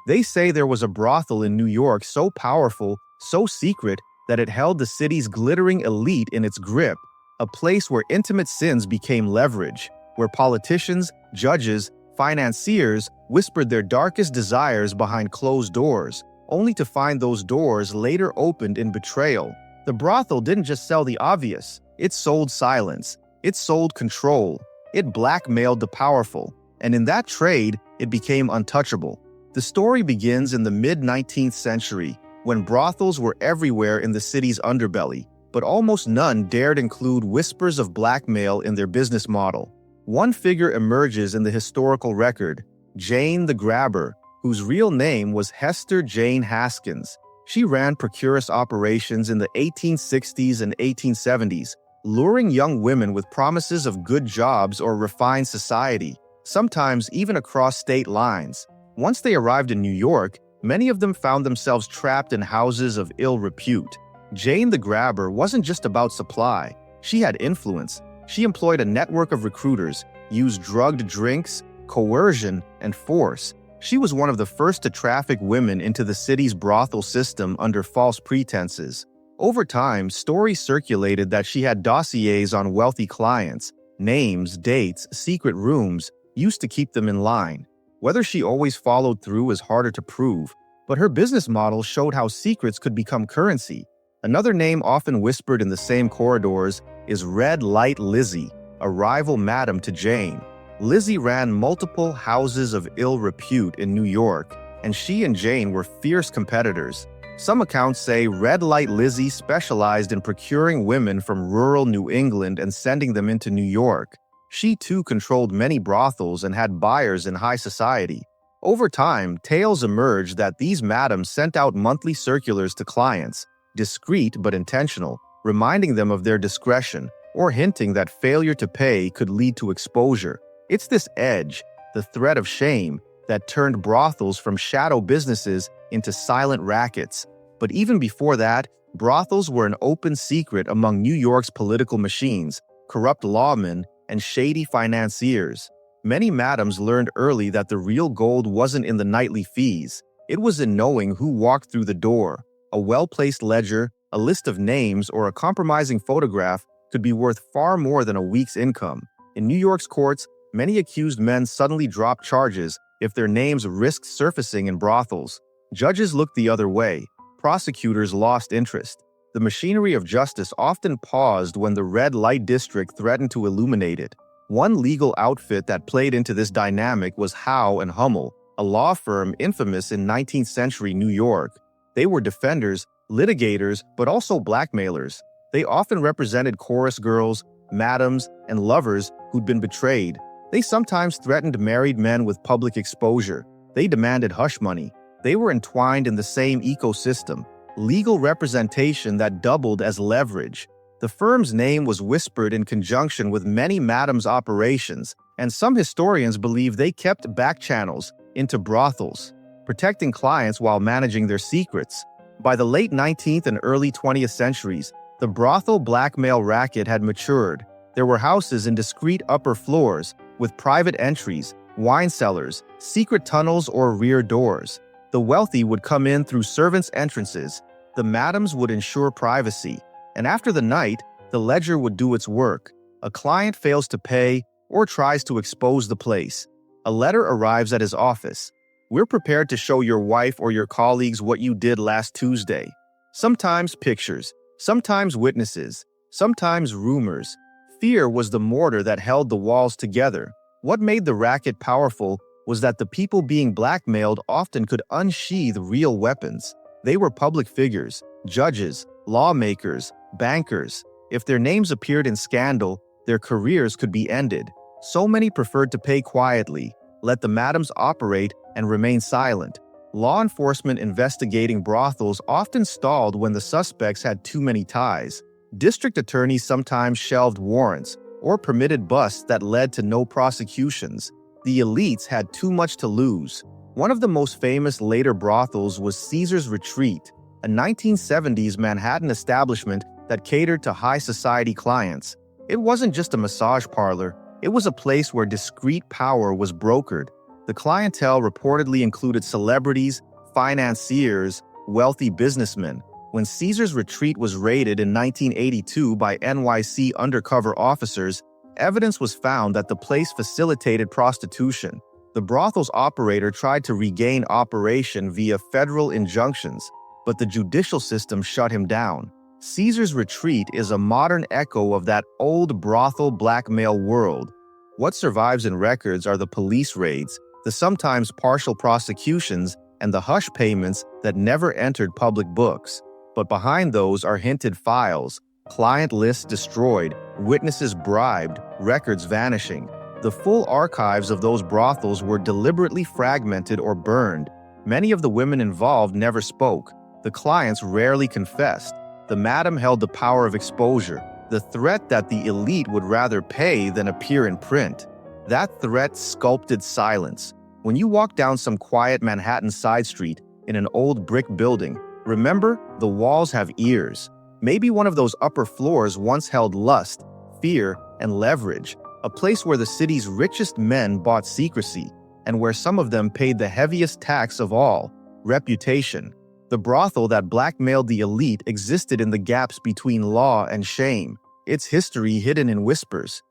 They say there was a brothel in New York so powerful, so secret, that it held the city's glittering elite in its grip, a place where intimate sins became leverage, where politicians, judges, financiers whispered their darkest desires behind closed doors, only to find those doors later opened in betrayal. The brothel didn't just sell the obvious, it sold silence, it sold control, it blackmailed the powerful, and in that trade, it became untouchable. The story begins in the mid-19th century, when brothels were everywhere in the city's underbelly, but almost none dared include whispers of blackmail in their business model. One figure emerges in the historical record, Jane the Grabber, whose real name was Hester Jane Haskins. She ran procuress operations in the 1860s and 1870s, luring young women with promises of good jobs or refined society, sometimes even across state lines. Once they arrived in New York, many of them found themselves trapped in houses of ill repute. Jane the Grabber wasn't just about supply. She had influence. She employed a network of recruiters, used drugged drinks, coercion, and force. She was one of the first to traffic women into the city's brothel system under false pretenses. Over time, stories circulated that she had dossiers on wealthy clients, names, dates, secret rooms, used to keep them in line. Whether she always followed through is harder to prove, but her business model showed how secrets could become currency. Another name often whispered in the same corridors is Red Light Lizzie, a rival madam to Jane. Lizzie ran multiple houses of ill repute in New York, and she and Jane were fierce competitors. Some accounts say Red Light Lizzie specialized in procuring women from rural New England and sending them into New York. She too controlled many brothels and had buyers in high society. Over time, tales emerged that these madams sent out monthly circulars to clients, discreet but intentional, reminding them of their discretion or hinting that failure to pay could lead to exposure. It's this edge, the threat of shame, that turned brothels from shadow businesses into silent rackets. But even before that, brothels were an open secret among New York's political machines, corrupt lawmen, and shady financiers. Many madams learned early that the real gold wasn't in the nightly fees. It was in knowing who walked through the door. A well-placed ledger, a list of names, or a compromising photograph could be worth far more than a week's income. In New York's courts, many accused men suddenly dropped charges if their names risked surfacing in brothels. Judges looked the other way. Prosecutors lost interest. The machinery of justice often paused when the red light district threatened to illuminate it. One legal outfit that played into this dynamic was Howe and Hummel, a law firm infamous in 19th century New York. They were defenders, litigators, but also blackmailers. They often represented chorus girls, madams, and lovers who'd been betrayed. They sometimes threatened married men with public exposure. They demanded hush money. They were entwined in the same ecosystem, legal representation that doubled as leverage. The firm's name was whispered in conjunction with many madams' operations, and some historians believe they kept back channels into brothels, protecting clients while managing their secrets. By the late 19th and early 20th centuries, the brothel blackmail racket had matured. There were houses in discreet upper floors, with private entries, wine cellars, secret tunnels, or rear doors. The wealthy would come in through servants' entrances. The madams would ensure privacy. And after the night, the ledger would do its work. A client fails to pay or tries to expose the place. A letter arrives at his office. We're prepared to show your wife or your colleagues what you did last Tuesday. Sometimes pictures, sometimes witnesses, sometimes rumors. Fear was the mortar that held the walls together. What made the racket powerful was that the people being blackmailed often could unsheathe real weapons. They were public figures, judges, lawmakers, bankers. If their names appeared in scandal, their careers could be ended. So many preferred to pay quietly, let the madams operate, and remain silent. Law enforcement investigating brothels often stalled when the suspects had too many ties. District attorneys sometimes shelved warrants or permitted busts that led to no prosecutions. The elites had too much to lose. One of the most famous later brothels was Caesar's Retreat, a 1970s Manhattan establishment that catered to high society clients. It wasn't just a massage parlor, it was a place where discreet power was brokered. The clientele reportedly included celebrities, financiers, wealthy businessmen. When Caesar's Retreat was raided in 1982 by NYC undercover officers, evidence was found that the place facilitated prostitution. The brothel's operator tried to regain operation via federal injunctions, but the judicial system shut him down. Caesar's Retreat is a modern echo of that old brothel blackmail world. What survives in records are the police raids, the sometimes partial prosecutions, and the hush payments that never entered public books. But behind those are hinted files, client lists destroyed, witnesses bribed, records vanishing. The full archives of those brothels were deliberately fragmented or burned. Many of the women involved never spoke. The clients rarely confessed. The madam held the power of exposure, the threat that the elite would rather pay than appear in print. That threat sculpted silence. When you walk down some quiet Manhattan side street in an old brick building, remember, the walls have ears. Maybe one of those upper floors once held lust, fear, and leverage, a place where the city's richest men bought secrecy, and where some of them paid the heaviest tax of all, reputation. The brothel that blackmailed the elite existed in the gaps between law and shame, its history hidden in whispers.